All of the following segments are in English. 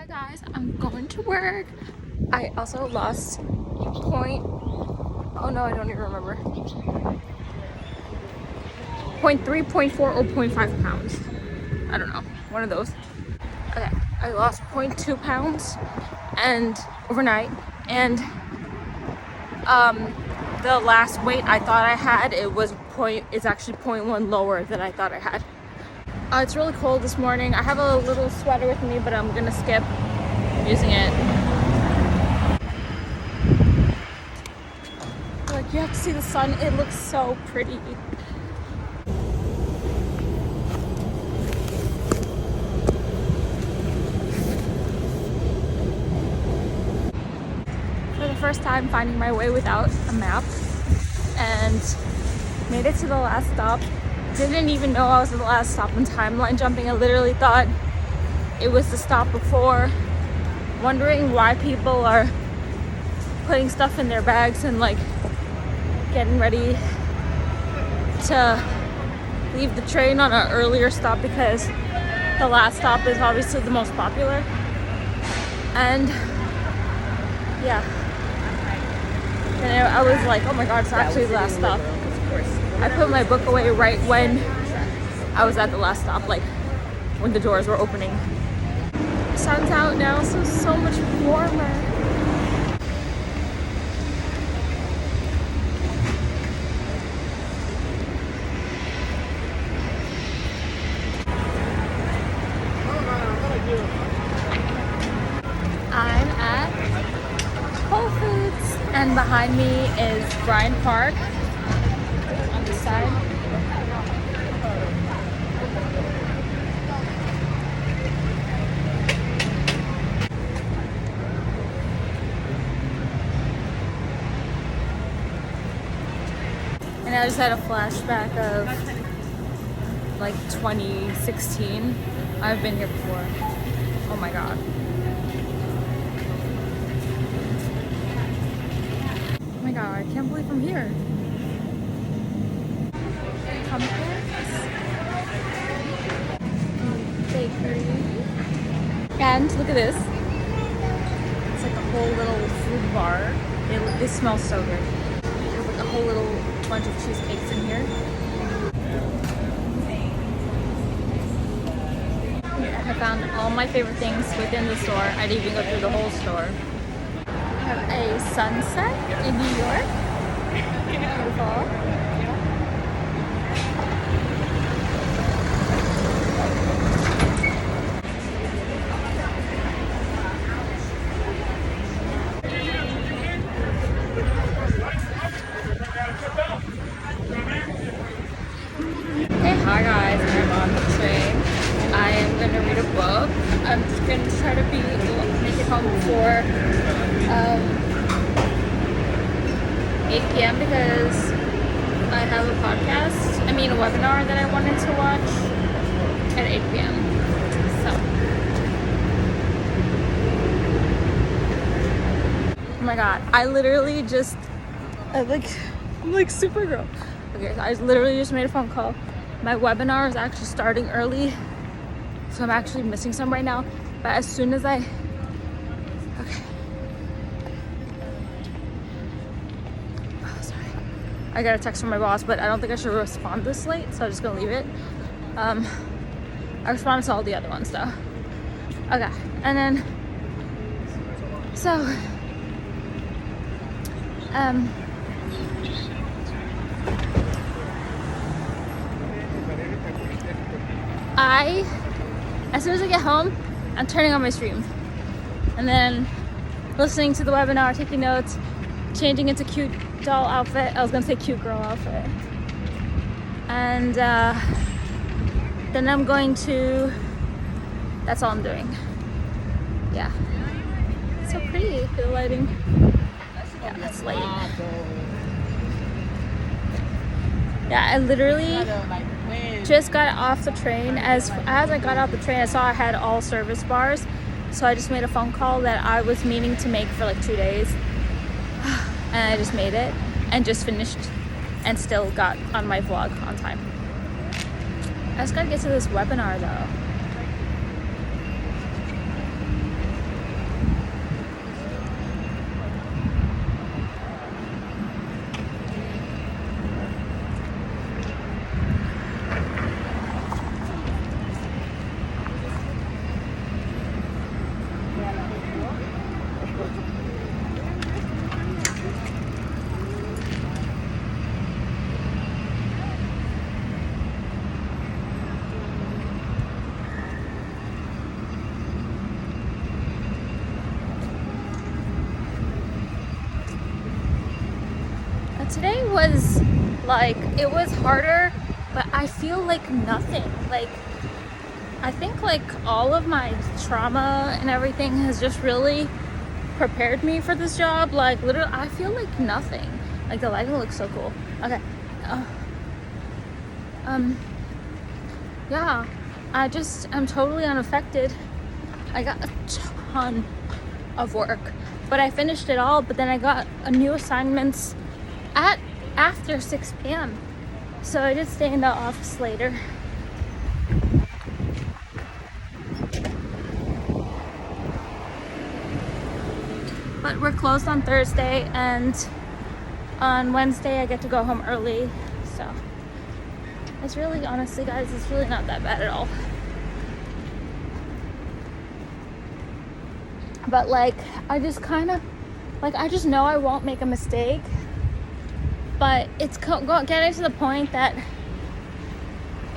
Hi guys, I'm going to work. I also lost oh no, I don't even remember. 0.3, 0.4, or 0.5 pounds. I don't know, one of those. Okay, I lost 0.2 pounds and overnight, and the last weight I thought I had, it's actually 0.1 lower than I thought I had. It's really cold this morning. I have a little sweater with me, but I'm gonna skip using it. Like, you have to see the sun. It looks so pretty. For the first time, finding my way without a map, and made it to the last stop. Didn't even know I was at the last stop when timeline jumping. I literally thought it was the stop before, wondering why people are putting stuff in their bags and like getting ready to leave the train on an earlier stop because the last stop is obviously the most popular. And yeah, and I was like, oh my god, it's actually the last stop. I put my book away right when I was at the last stop, like when the doors were opening. The sun's out now, so it's so much warmer. I'm at Whole Foods, and behind me is Bryant Park on this side. And I just had a flashback of like 2016. I've been here before. Oh my god. Oh my god, I can't believe I'm here. Pumpkins. Bakery. And look at this. It's like a whole little food bar. It smells so good. There's like a whole little bunch of cheesecakes in here. I found all my favorite things within the store. I didn't even go through the whole store. We have a sunset in New York. Beautiful. Hey, hi guys, I'm on the train. I am gonna read a book. I'm just gonna try to make it home before 8 p.m. because I have a webinar that I wanted to watch at 8 p.m. So, oh my god, I literally just, I'm like Supergirl. Okay, so I literally just made a phone call. My webinar is actually starting early, so I'm actually missing some right now. But as soon as okay. Oh, sorry. I got a text from my boss, but I don't think I should respond this late, so I'm just gonna leave it. I responded to all the other ones though. Okay, and then, so, as soon as I get home, I'm turning on my stream. And then listening to the webinar, taking notes, changing into cute doll outfit. I was gonna say cute girl outfit. And then I'm going to, that's all I'm doing. Yeah. It's so pretty, the lighting. Yeah, it's late. Yeah, I literally just got off the train. As I got off the train, I saw I had all service bars, so I just made a phone call that I was meaning to make for like 2 days, and I just made it and just finished and still got on my vlog on time. I just gotta get to this webinar though. today was like, it was harder, but I feel like nothing. Like, I think like all of my trauma and everything has just really prepared me for this job. Like, literally, I feel like nothing. Like, the lighting looks so cool. Okay. Yeah, I'm totally unaffected. I got a ton of work, but I finished it all. But then I got a new assignments after 6 p.m. So I did stay in the office later. But we're closed on Thursday, and on Wednesday I get to go home early. So it's really, honestly guys, it's really not that bad at all. But like, I just kind of, like, I just know I won't make a mistake. But it's getting to the point that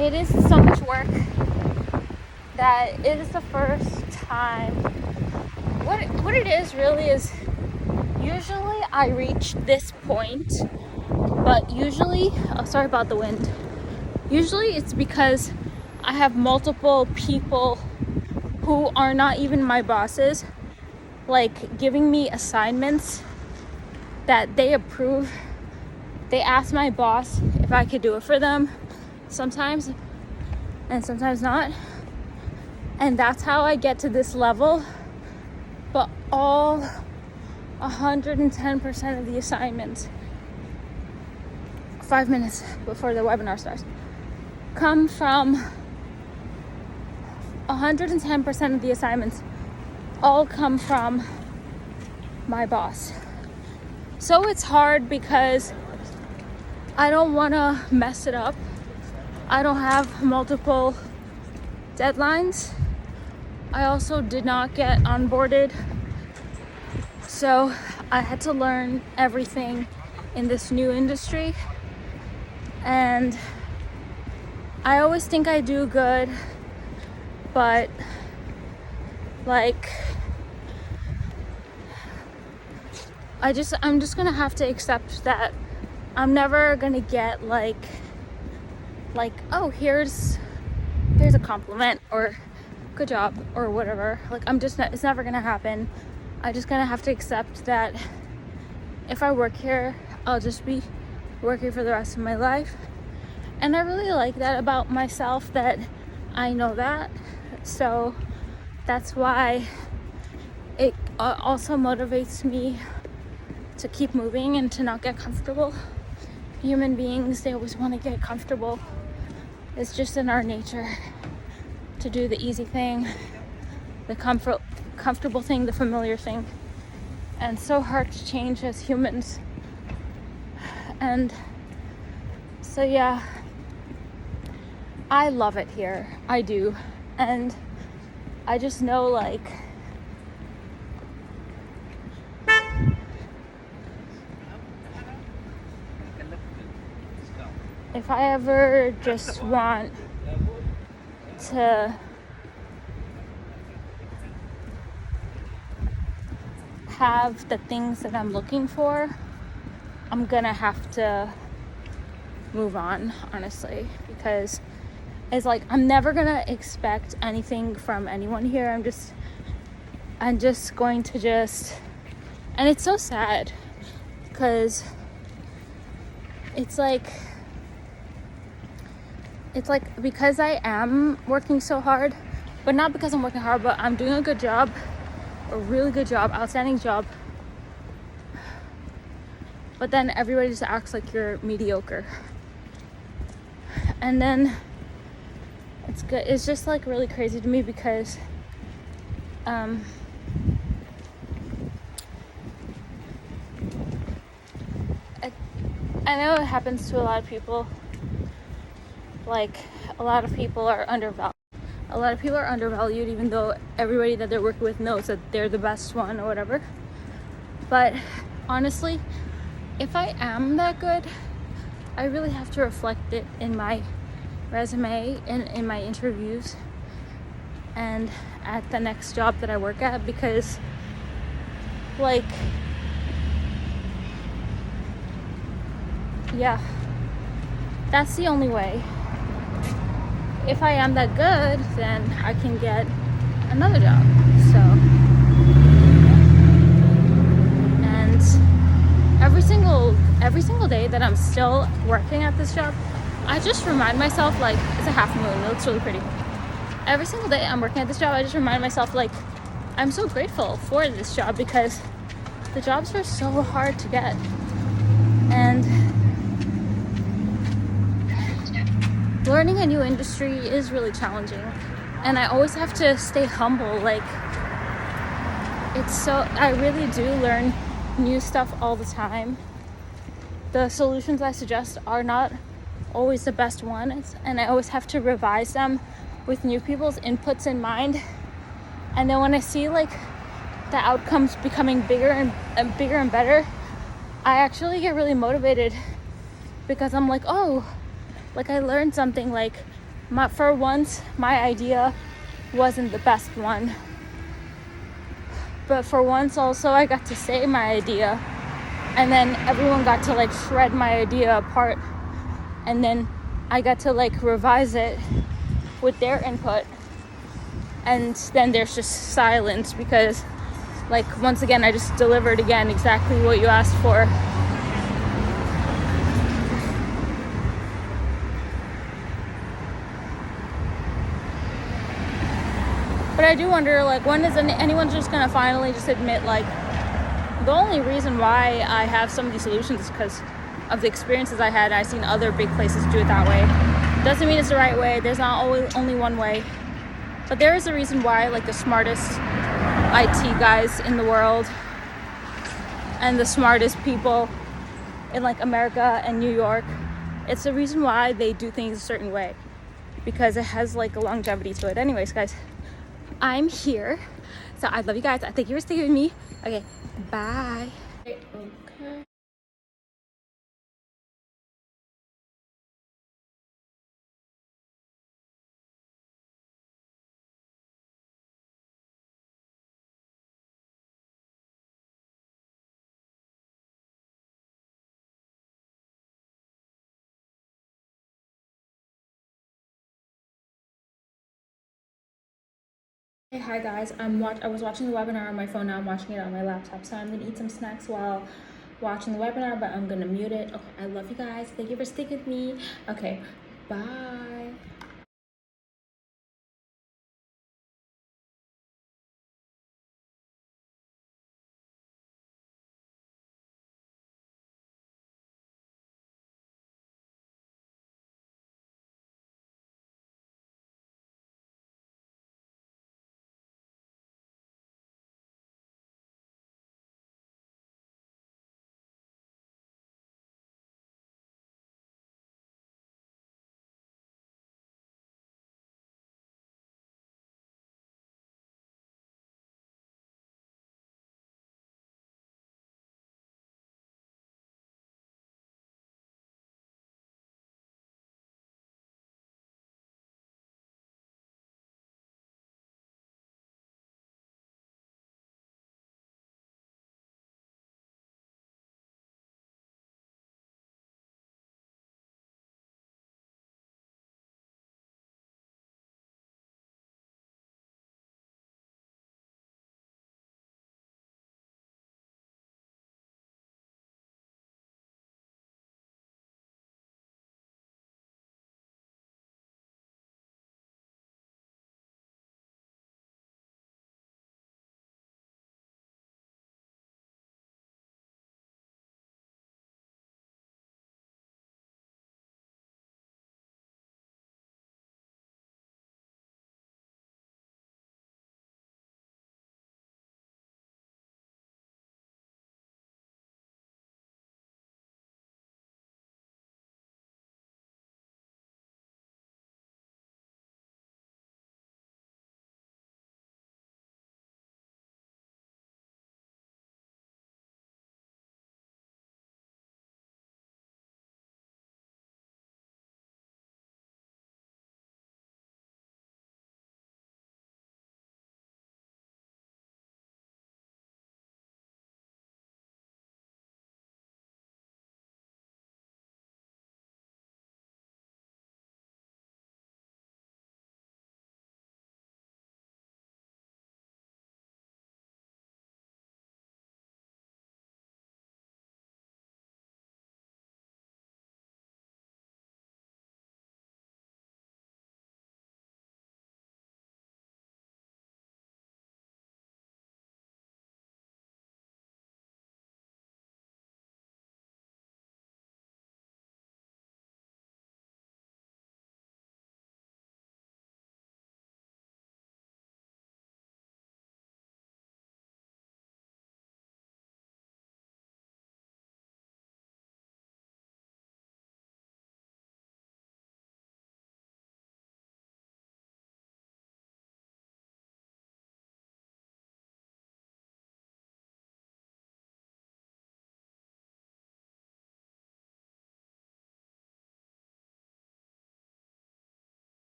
it is so much work that it is the first time. What it is really is, usually I reach this point, but usually, oh, sorry about the wind. Usually it's because I have multiple people who are not even my bosses, like, giving me assignments that they approve. They ask my boss if I could do it for them sometimes, and sometimes not. And that's how I get to this level. But all 110% of the assignments, 5 minutes before the webinar starts, come from 110% of the assignments all come from my boss. So it's hard because I don't want to mess it up. I don't have multiple deadlines. I also did not get onboarded, so I had to learn everything in this new industry. And I always think I do good, but like, I'm just gonna have to accept that I'm never gonna get like, oh, here's a compliment or good job or whatever. Like, it's never gonna happen. I'm just gonna have to accept that if I work here, I'll just be working for the rest of my life. And I really like that about myself, that I know that. So that's why it also motivates me to keep moving and to not get comfortable. Human beings, they always want to get comfortable. It's just in our nature to do the easy thing, the comfortable thing, the familiar thing. And so hard to change as humans. And so yeah, I love it here. I do. And I just know, like, if I ever just want to have the things that I'm looking for, I'm gonna have to move on, honestly, because it's like, I'm never gonna expect anything from anyone here. I'm just going to and it's so sad because it's like because I am working so hard, but not because I'm working hard, but I'm doing a good job, a really good job, outstanding job. But then everybody just acts like you're mediocre. And then it's good. It's just like really crazy to me because I know it happens to a lot of people. Like, a lot of people are undervalued. A lot of people are undervalued, even though everybody that they're working with knows that they're the best one or whatever. But honestly, if I am that good, I really have to reflect it in my resume and in my interviews and at the next job that I work at, because like, yeah, that's the only way. If I am that good, then I can get another job. So, and every single day that I'm still working at this job, I just remind myself, like, it's a half moon, it looks really pretty. Every single day I'm working at this job, I just remind myself, like, I'm so grateful for this job because the jobs are so hard to get. And learning a new industry is really challenging. And I always have to stay humble. Like, I really do learn new stuff all the time. The solutions I suggest are not always the best ones, and I always have to revise them with new people's inputs in mind. And then when I see like the outcomes becoming bigger and bigger and better, I actually get really motivated because I'm like, oh, like I learned something. Like for once my idea wasn't the best one, but for once also I got to say my idea, and then everyone got to like shred my idea apart, and then I got to like revise it with their input, and then there's just silence because like once again I just delivered again exactly what you asked for. But I do wonder, like, when is anyone just gonna finally just admit, like, the only reason why I have some of these solutions is because of the experiences I had. I've seen other big places do it that way. Doesn't mean it's the right way. There's not always only one way. But there is a reason why, like, the smartest IT guys in the world and the smartest people in, like, America and New York, it's the reason why they do things a certain way. Because it has, like, a longevity to it. Anyways, guys, I'm here. So I love you guys. Thank you for staying with me. Okay, bye. Okay. Hey, hi guys. I was watching the webinar on my phone. Now I'm watching it on my laptop. So I'm gonna eat some snacks while watching the webinar, but I'm gonna mute it. Okay, I love you guys. Thank you for sticking with me. Okay, bye.